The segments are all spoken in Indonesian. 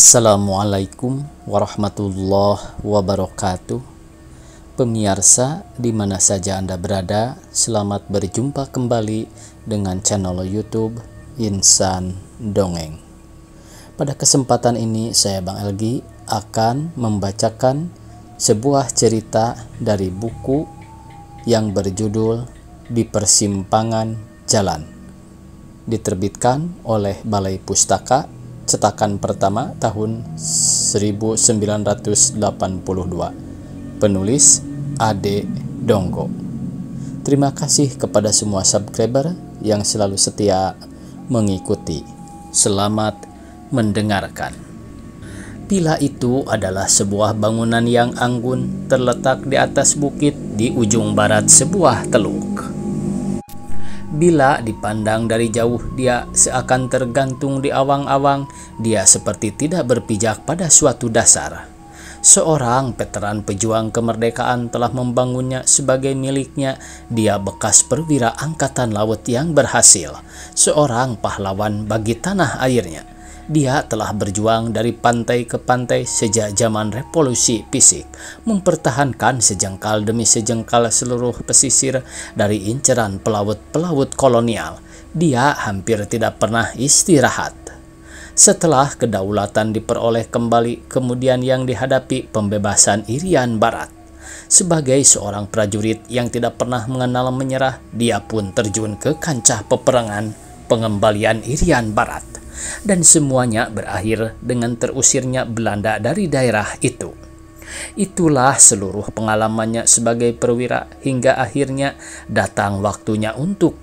Assalamualaikum warahmatullahi wabarakatuh. Pemirsa di mana saja Anda berada, selamat berjumpa kembali dengan channel YouTube Insan Dongeng. Pada kesempatan ini saya Bang Elgi akan membacakan sebuah cerita dari buku yang berjudul Di Persimpangan Jalan, diterbitkan oleh Balai Pustaka, cetakan pertama tahun 1982. Penulis Ade Donggo. Terima kasih kepada semua subscriber yang selalu setia mengikuti. Selamat mendengarkan. Pila itu adalah sebuah bangunan yang anggun terletak di atas bukit di ujung barat sebuah teluk. Bila dipandang dari jauh, dia seakan tergantung di awang-awang. Dia seperti tidak berpijak pada suatu dasar. Seorang veteran pejuang kemerdekaan telah membangunnya sebagai miliknya. Dia bekas perwira angkatan laut yang berhasil, seorang pahlawan bagi tanah airnya. Dia telah berjuang dari pantai ke pantai sejak zaman revolusi fisik, mempertahankan sejengkal demi sejengkal seluruh pesisir dari inceran pelaut-pelaut kolonial. Dia hampir tidak pernah istirahat. Setelah kedaulatan diperoleh kembali, kemudian yang dihadapi pembebasan Irian Barat. Sebagai seorang prajurit yang tidak pernah mengenal menyerah, dia pun terjun ke kancah peperangan pengembalian Irian Barat. Dan semuanya berakhir dengan terusirnya Belanda dari daerah itu. Itulah seluruh pengalamannya sebagai perwira hingga akhirnya datang waktunya untuk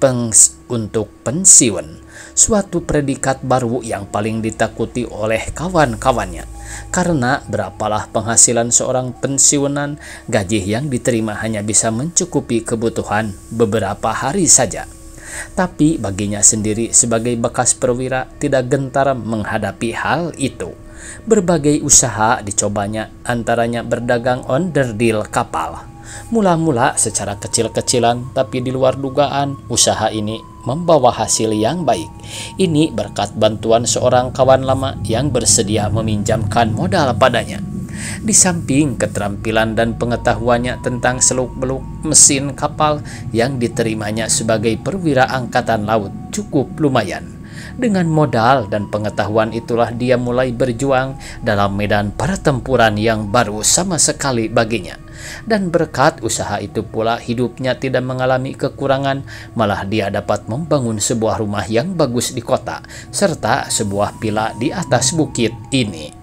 pensiun. Suatu predikat baru yang paling ditakuti oleh kawan-kawannya. Karena berapalah penghasilan seorang pensiunan, gaji yang diterima hanya bisa mencukupi kebutuhan beberapa hari saja. Tapi baginya sendiri sebagai bekas perwira tidak gentar menghadapi hal itu. Berbagai usaha dicobanya, antaranya berdagang onderdil kapal. Mula-mula secara kecil-kecilan, tapi di luar dugaan usaha ini membawa hasil yang baik. Ini berkat bantuan seorang kawan lama yang bersedia meminjamkan modal padanya. Di samping keterampilan dan pengetahuannya tentang seluk-beluk mesin kapal yang diterimanya sebagai perwira angkatan laut cukup lumayan. Dengan modal dan pengetahuan itulah dia mulai berjuang dalam medan pertempuran yang baru sama sekali baginya. Dan berkat usaha itu pula hidupnya tidak mengalami kekurangan, malah dia dapat membangun sebuah rumah yang bagus di kota, serta sebuah pila di atas bukit ini.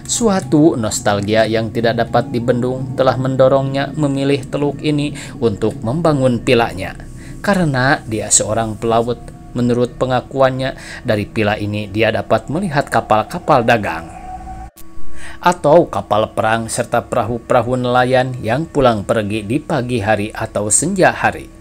Suatu nostalgia yang tidak dapat dibendung telah mendorongnya memilih teluk ini untuk membangun pilanya. Karena dia seorang pelaut, menurut pengakuannya, dari pila ini dia dapat melihat kapal-kapal dagang atau kapal perang serta perahu-perahu nelayan yang pulang pergi di pagi hari atau senja hari.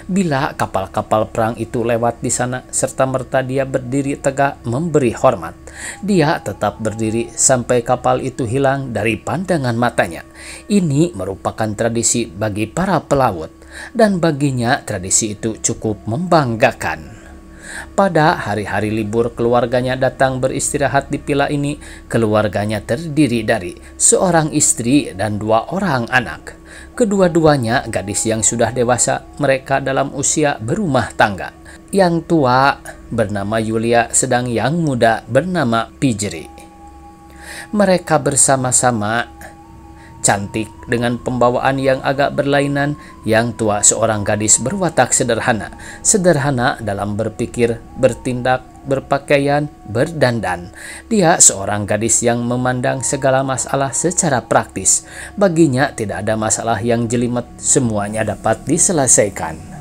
Bila kapal-kapal perang itu lewat di sana, serta-merta dia berdiri tegak memberi hormat. Dia tetap berdiri sampai kapal itu hilang dari pandangan matanya. Ini merupakan tradisi bagi para pelaut, dan baginya tradisi itu cukup membanggakan. Pada hari-hari libur keluarganya datang beristirahat di pila ini. Keluarganya terdiri dari seorang istri dan 2 orang anak. Kedua-duanya gadis yang sudah dewasa, mereka dalam usia berumah tangga. Yang tua bernama Yulia, sedang yang muda bernama Pijri. Mereka bersama-sama cantik dengan pembawaan yang agak berlainan. Yang tua seorang gadis berwatak sederhana. Sederhana dalam berpikir, bertindak, berpakaian, berdandan. Dia seorang gadis yang memandang segala masalah secara praktis. Baginya tidak ada masalah yang jelimet, semuanya dapat diselesaikan.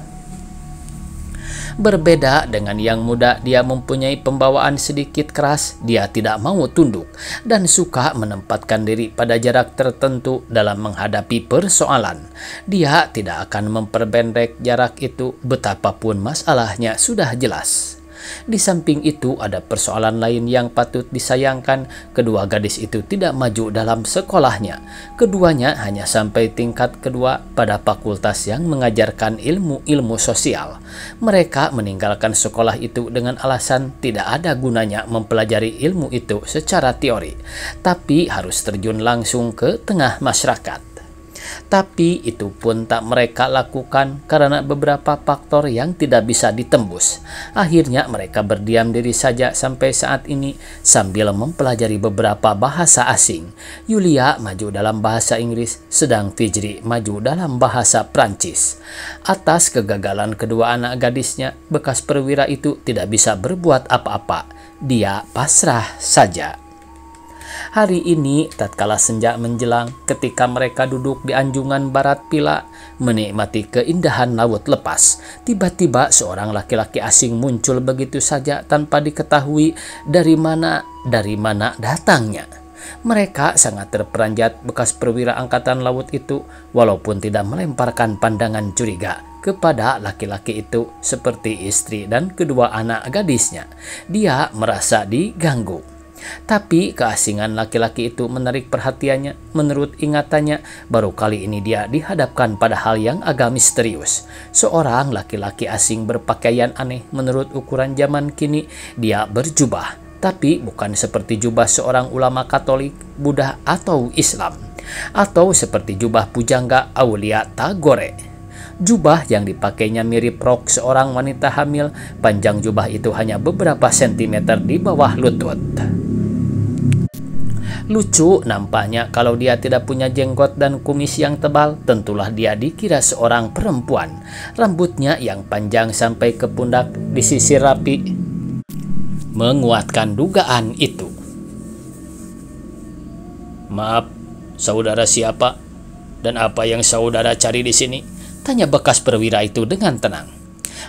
Berbeda dengan yang muda, dia mempunyai pembawaan sedikit keras. Dia tidak mau tunduk dan suka menempatkan diri pada jarak tertentu dalam menghadapi persoalan. Dia tidak akan memperpendek jarak itu betapapun masalahnya sudah jelas. Di samping itu, ada persoalan lain yang patut disayangkan. Kedua gadis itu tidak maju dalam sekolahnya. Keduanya hanya sampai tingkat kedua pada fakultas yang mengajarkan ilmu-ilmu sosial. Mereka meninggalkan sekolah itu dengan alasan tidak ada gunanya mempelajari ilmu itu secara teori, tapi harus terjun langsung ke tengah masyarakat. Tapi itu pun tak mereka lakukan karena beberapa faktor yang tidak bisa ditembus. Akhirnya mereka berdiam diri saja sampai saat ini sambil mempelajari beberapa bahasa asing. Yulia maju dalam bahasa Inggris, sedang Fijri maju dalam bahasa Prancis. Atas kegagalan kedua anak gadisnya, bekas perwira itu tidak bisa berbuat apa-apa. Dia pasrah saja. Hari ini, tatkala senja menjelang, ketika mereka duduk di anjungan barat Pila, menikmati keindahan laut lepas, tiba-tiba seorang laki-laki asing muncul begitu saja tanpa diketahui dari mana datangnya. Mereka sangat terperanjat bekas perwira angkatan laut itu, walaupun tidak melemparkan pandangan curiga kepada laki-laki itu seperti istri dan kedua anak gadisnya. Dia merasa diganggu. Tapi keasingan laki-laki itu menarik perhatiannya. Menurut ingatannya, baru kali ini dia dihadapkan pada hal yang agak misterius. Seorang laki-laki asing berpakaian aneh. Menurut ukuran zaman kini, dia berjubah, tapi bukan seperti jubah seorang ulama Katolik, Buddha, atau Islam, atau seperti jubah pujangga Aulia Tagore. Jubah yang dipakainya mirip rok seorang wanita hamil. Panjang jubah itu hanya beberapa sentimeter di bawah lutut. Lucu nampaknya kalau dia tidak punya jenggot dan kumis yang tebal, tentulah dia dikira seorang perempuan. Rambutnya yang panjang sampai ke pundak disisir rapi menguatkan dugaan itu. "Maaf, saudara siapa? Dan apa yang saudara cari di sini?" tanya bekas perwira itu dengan tenang.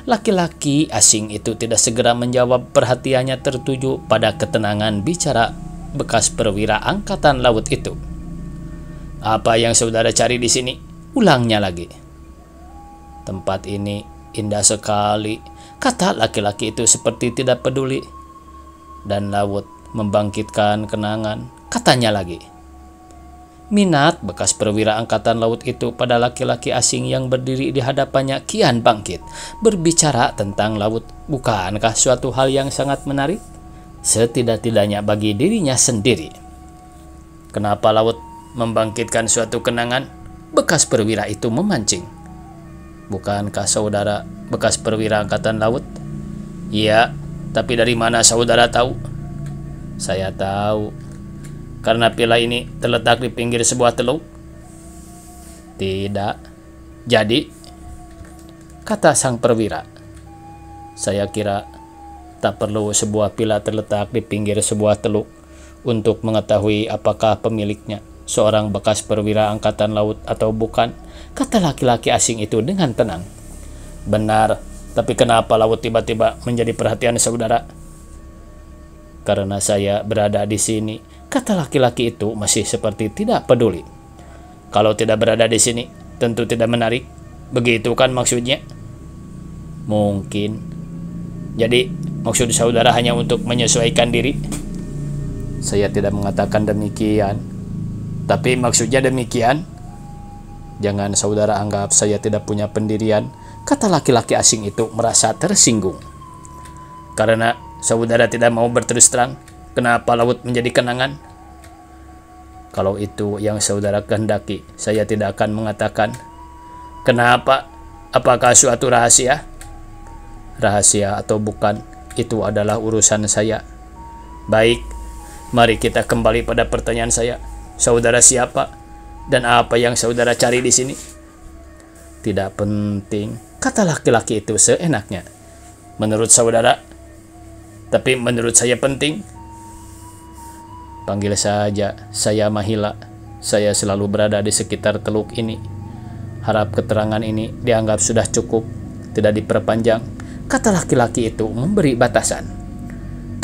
Laki-laki asing itu tidak segera menjawab. Perhatiannya tertuju pada ketenangan bicara bekas perwira angkatan laut itu. "Apa yang saudara cari di sini?" ulangnya lagi. "Tempat ini indah sekali," kata laki-laki itu seperti tidak peduli. "Dan laut membangkitkan kenangan," katanya lagi. Minat bekas perwira angkatan laut itu pada laki-laki asing yang berdiri di hadapannya kian bangkit. Berbicara tentang laut, bukankah suatu hal yang sangat menarik? Setidak-tidaknya bagi dirinya sendiri. "Kenapa laut membangkitkan suatu kenangan?" bekas perwira itu memancing. "Bukankah saudara bekas perwira angkatan laut?" "Iya, tapi dari mana saudara tahu?" "Saya tahu. Karena Pila ini terletak di pinggir sebuah teluk." "Tidak." "Jadi?" kata sang perwira. "Saya kira tak perlu sebuah pila terletak di pinggir sebuah teluk untuk mengetahui apakah pemiliknya seorang bekas perwira angkatan laut atau bukan," kata laki-laki asing itu dengan tenang. "Benar, tapi kenapa laut tiba-tiba menjadi perhatian saudara?" "Karena saya berada di sini," kata laki-laki itu masih seperti tidak peduli. "Kalau tidak berada di sini, tentu tidak menarik. Begitu kan maksudnya?" "Mungkin. Jadi, maksud saudara hanya untuk menyesuaikan diri?" "Saya tidak mengatakan demikian. Tapi maksudnya demikian." "Jangan saudara anggap saya tidak punya pendirian," kata laki-laki asing itu merasa tersinggung. "Karena saudara tidak mau berterus terang, kenapa laut menjadi kenangan?" "Kalau itu yang saudara kehendaki, saya tidak akan mengatakan." "Kenapa? Apakah suatu rahasia?" "Rahasia atau bukan, itu adalah urusan saya." "Baik, mari kita kembali pada pertanyaan saya. Saudara siapa? Dan apa yang saudara cari di sini?" "Tidak penting," kata laki-laki itu seenaknya. "Menurut saudara, tapi menurut saya penting." "Panggil saja saya Mahila. Saya selalu berada di sekitar teluk ini. Harap keterangan ini dianggap sudah cukup, tidak diperpanjang," kata laki-laki itu memberi batasan.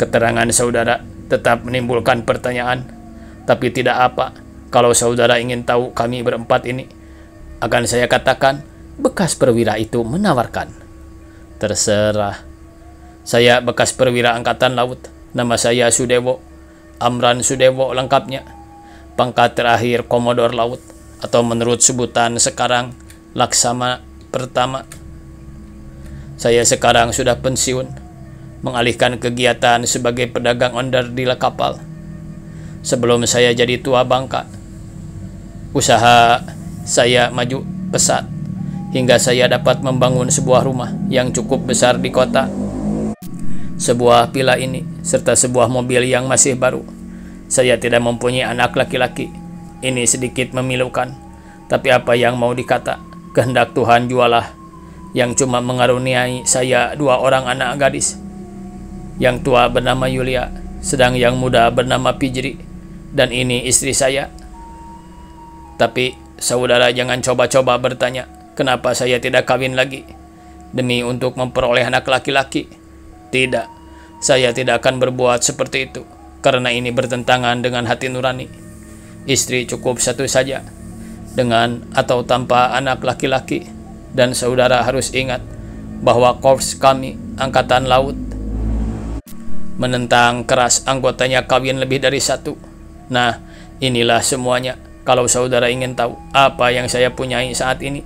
"Keterangan saudara tetap menimbulkan pertanyaan. Tapi tidak apa, kalau saudara ingin tahu kami berempat ini, akan saya katakan," bekas perwira itu menawarkan. "Terserah. Saya bekas perwira Angkatan Laut. Nama saya Sudewo, Amran Sudewo lengkapnya. Pangkat terakhir Komodor Laut, atau menurut sebutan sekarang Laksana Pertama. Saya sekarang sudah pensiun, mengalihkan kegiatan sebagai pedagang onderdil kapal. Sebelum saya jadi tua bangka, usaha saya maju pesat hingga saya dapat membangun sebuah rumah yang cukup besar di kota, sebuah villa ini, serta sebuah mobil yang masih baru. Saya tidak mempunyai anak laki-laki. Ini sedikit memilukan, tapi apa yang mau dikata, kehendak Tuhan jualah yang cuma mengaruniai saya 2 orang anak gadis. Yang tua bernama Yulia, sedang yang muda bernama Pijri, dan ini istri saya. Tapi saudara jangan coba-coba bertanya kenapa saya tidak kawin lagi demi untuk memperoleh anak laki-laki. Tidak, saya tidak akan berbuat seperti itu, karena ini bertentangan dengan hati nurani. Istri cukup satu saja, dengan atau tanpa anak laki-laki. Dan saudara harus ingat bahwa korps kami, Angkatan Laut, menentang keras anggotanya kawin lebih dari 1. Nah, inilah semuanya kalau saudara ingin tahu apa yang saya punyai saat ini,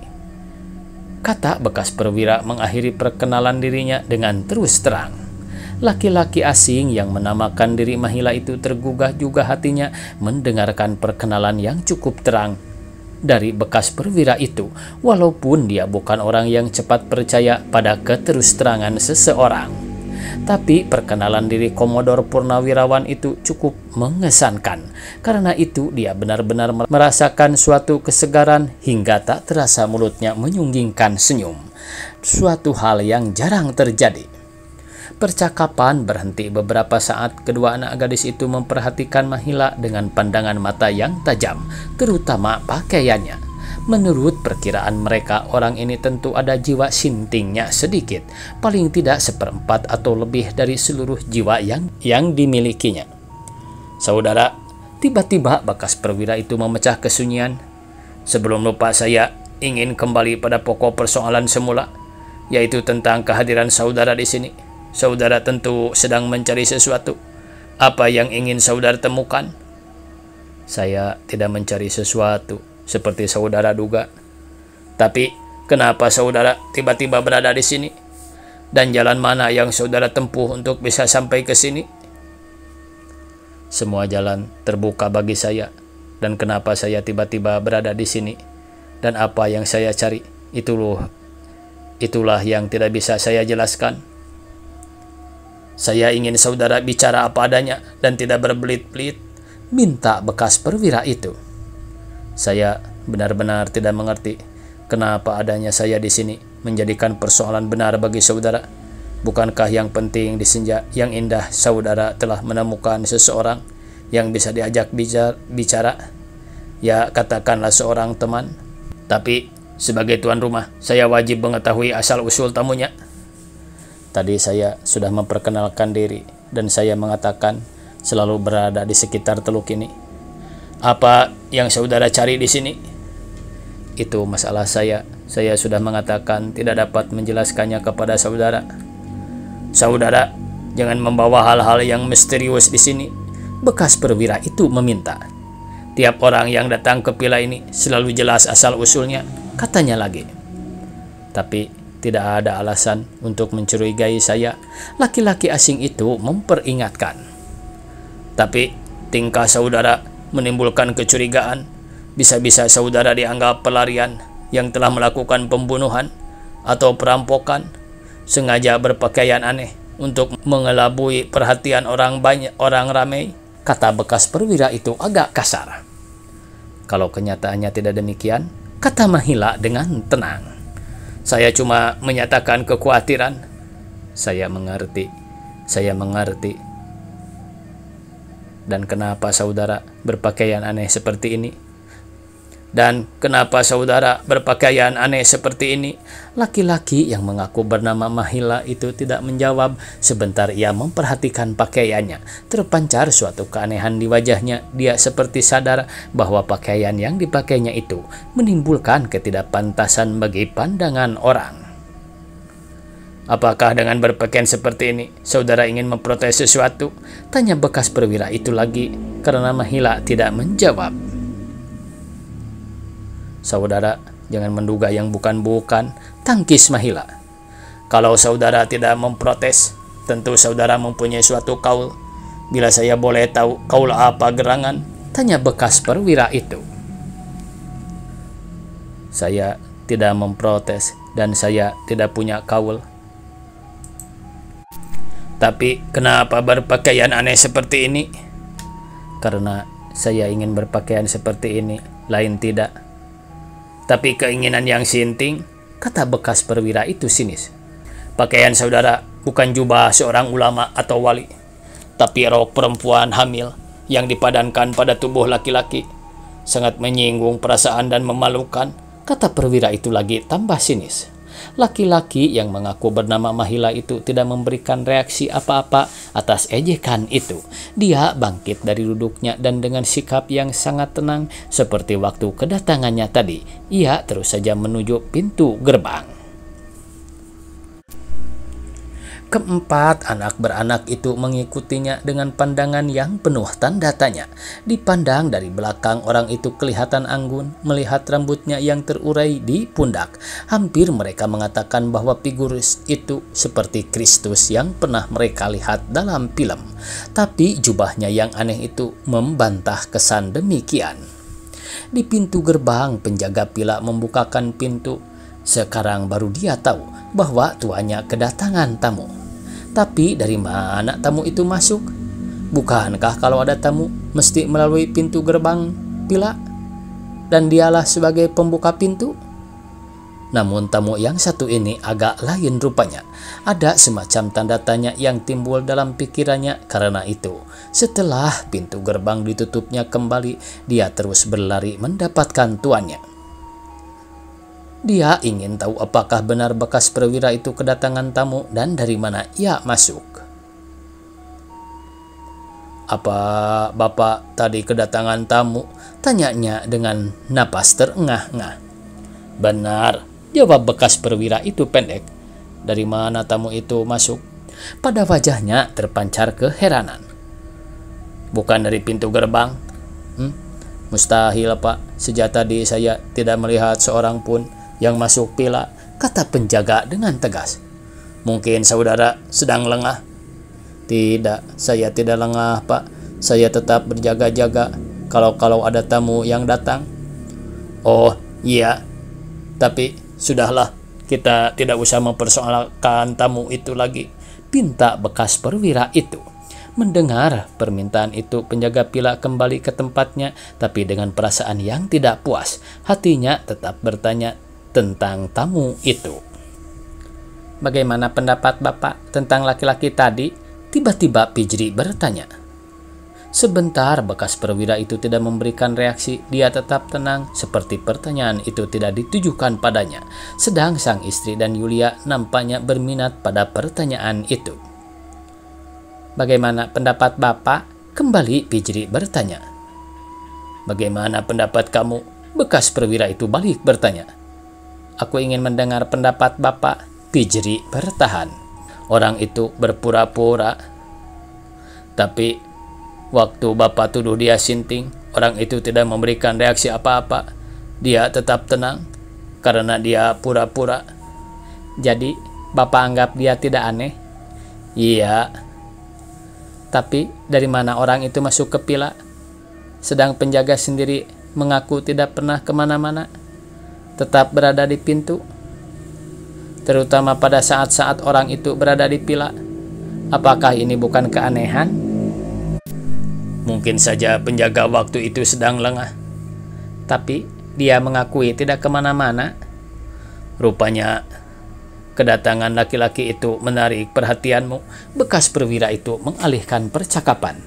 kata bekas perwira mengakhiri perkenalan dirinya dengan terus terang. Laki-laki asing yang menamakan diri Mahila itu tergugah juga hatinya mendengarkan perkenalan yang cukup terang dari bekas perwira itu, walaupun dia bukan orang yang cepat percaya pada keterus-terangan seseorang. Tapi perkenalan diri Komodor Purnawirawan itu cukup mengesankan. Karena itu dia benar-benar merasakan suatu kesegaran hingga tak terasa mulutnya menyunggingkan senyum. Suatu hal yang jarang terjadi. Percakapan berhenti beberapa saat. Kedua anak gadis itu memperhatikan Mahila dengan pandangan mata yang tajam, terutama pakaiannya. Menurut perkiraan mereka, orang ini tentu ada jiwa sintingnya sedikit, paling tidak 1/4 atau lebih dari seluruh jiwa yang dimilikinya. Saudara, tiba-tiba bekas perwira itu memecah kesunyian. Sebelum lupa, saya ingin kembali pada pokok persoalan semula, yaitu tentang kehadiran saudara di sini. Saudara tentu sedang mencari sesuatu. Apa yang ingin saudara temukan? Saya tidak mencari sesuatu seperti saudara duga. Tapi kenapa saudara tiba-tiba berada di sini? Dan jalan mana yang saudara tempuh untuk bisa sampai ke sini? Semua jalan terbuka bagi saya. Dan kenapa saya tiba-tiba berada di sini? Dan apa yang saya cari? Itulah yang tidak bisa saya jelaskan. Saya ingin saudara bicara apa adanya dan tidak berbelit-belit, minta bekas perwira itu. Saya benar-benar tidak mengerti kenapa adanya saya di sini menjadikan persoalan benar bagi saudara. Bukankah yang penting di senja yang indah saudara telah menemukan seseorang yang bisa diajak bicara? Ya, katakanlah seorang teman. Tapi sebagai tuan rumah, saya wajib mengetahui asal-usul tamunya. Tadi saya sudah memperkenalkan diri dan saya mengatakan selalu berada di sekitar teluk ini. Apa yang saudara cari di sini? Itu masalah saya. Saya sudah mengatakan tidak dapat menjelaskannya kepada saudara. Saudara, jangan membawa hal-hal yang misterius di sini, bekas perwira itu meminta. Tiap orang yang datang ke villa ini selalu jelas asal-usulnya, katanya lagi. Tapi tidak ada alasan untuk mencurigai saya, laki-laki asing itu memperingatkan. Tapi tingkah saudara menimbulkan kecurigaan. Bisa-bisa saudara dianggap pelarian yang telah melakukan pembunuhan atau perampokan, sengaja berpakaian aneh untuk mengelabui perhatian orang ramai, kata bekas perwira itu agak kasar. Kalau kenyataannya tidak demikian, kata Mahila dengan tenang. Saya cuma menyatakan kekhawatiran. Saya mengerti. Dan kenapa saudara berpakaian aneh seperti ini? Laki-laki yang mengaku bernama Mahila itu tidak menjawab. Sebentar ia memperhatikan pakaiannya. Terpancar suatu keanehan di wajahnya. Dia seperti sadar bahwa pakaian yang dipakainya itu menimbulkan ketidakpantasan bagi pandangan orang. Apakah dengan berpakaian seperti ini, saudara ingin memprotes sesuatu? Tanya bekas perwira itu lagi, karena Mahila tidak menjawab. Saudara, jangan menduga yang bukan-bukan, tangkis Mahila. Kalau saudara tidak memprotes, tentu saudara mempunyai suatu kaul. Bila saya boleh tahu kaul apa gerangan? Tanya bekas perwira itu. Saya tidak memprotes dan saya tidak punya kaul. Tapi kenapa berpakaian aneh seperti ini? Karena saya ingin berpakaian seperti ini, lain tidak. Tapi keinginan yang sinting, kata bekas perwira itu sinis. Pakaian saudara bukan jubah seorang ulama atau wali, tapi rok perempuan hamil yang dipadankan pada tubuh laki-laki. Sangat menyinggung perasaan dan memalukan, kata perwira itu lagi tambah sinis. Laki-laki yang mengaku bernama Mahila itu tidak memberikan reaksi apa-apa atas ejekan itu. Dia bangkit dari duduknya dan dengan sikap yang sangat tenang seperti waktu kedatangannya tadi, ia terus saja menuju pintu gerbang. Keempat anak beranak itu mengikutinya dengan pandangan yang penuh tanda tanya. Dipandang dari belakang, orang itu kelihatan anggun melihat rambutnya yang terurai di pundak. Hampir mereka mengatakan bahwa figur itu seperti Kristus yang pernah mereka lihat dalam film. Tapi jubahnya yang aneh itu membantah kesan demikian. Di pintu gerbang, penjaga pila membukakan pintu. Sekarang baru dia tahu bahwa tuannya kedatangan tamu. Tapi dari mana tamu itu masuk? Bukankah kalau ada tamu mesti melalui pintu gerbang pila? Dan dialah sebagai pembuka pintu? Namun tamu yang satu ini agak lain rupanya. Ada semacam tanda tanya yang timbul dalam pikirannya karena itu. Setelah pintu gerbang ditutupnya kembali, dia terus berlari mendapatkan tuannya. Dia ingin tahu apakah benar bekas perwira itu kedatangan tamu dan dari mana ia masuk. Apa bapak tadi kedatangan tamu? Tanyanya dengan napas terengah-engah. Benar, jawab bekas perwira itu pendek. Dari mana tamu itu masuk? Pada wajahnya terpancar keheranan. Bukan dari pintu gerbang? Mustahil pak, sejak tadi saya tidak melihat seorang pun yang masuk pila, kata penjaga dengan tegas. Mungkin saudara sedang lengah? Tidak, saya tidak lengah pak. Saya tetap berjaga-jaga kalau ada tamu yang datang. Oh iya, tapi sudahlah, kita tidak usah mempersoalkan tamu itu lagi, pinta bekas perwira itu. Mendengar permintaan itu, penjaga pila kembali ke tempatnya, tapi dengan perasaan yang tidak puas. Hatinya tetap bertanya tentang tamu itu. Bagaimana pendapat Bapak tentang laki-laki tadi? Tiba-tiba Pijri bertanya. Sebentar bekas perwira itu tidak memberikan reaksi. Dia tetap tenang seperti pertanyaan itu tidak ditujukan padanya. Sedang sang istri dan Yulia nampaknya berminat pada pertanyaan itu. Bagaimana pendapat Bapak? Kembali Pijri bertanya. Bagaimana pendapat kamu? Bekas perwira itu balik bertanya. Aku ingin mendengar pendapat Bapak. Pijri bertahan. Orang itu berpura-pura. Tapi waktu Bapak tuduh dia sinting, orang itu tidak memberikan reaksi apa-apa. Dia tetap tenang karena dia pura-pura. Jadi Bapak anggap dia tidak aneh? Iya. Tapi dari mana orang itu masuk ke pila? Sedang penjaga sendiri mengaku tidak pernah kemana-mana, tetap berada di pintu, terutama pada saat-saat orang itu berada di pila. Apakah ini bukan keanehan? Mungkin saja penjaga waktu itu sedang lengah, tapi dia mengakui tidak kemana-mana. Rupanya kedatangan laki-laki itu menarik perhatianmu. Bekas perwira itu mengalihkan percakapan.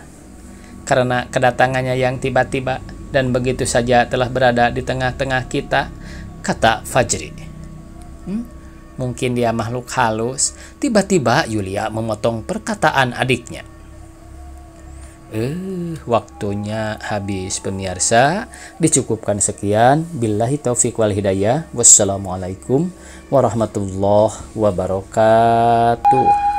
Karena kedatangannya yang tiba-tiba dan begitu saja telah berada di tengah-tengah kita, kata Fajri. Mungkin dia makhluk halus. Tiba-tiba Yulia memotong perkataan adiknya. Waktunya habis pemirsa. Dicukupkan sekian. Billahi taufiq wal hidayah. Wassalamualaikum warahmatullahi wabarakatuh.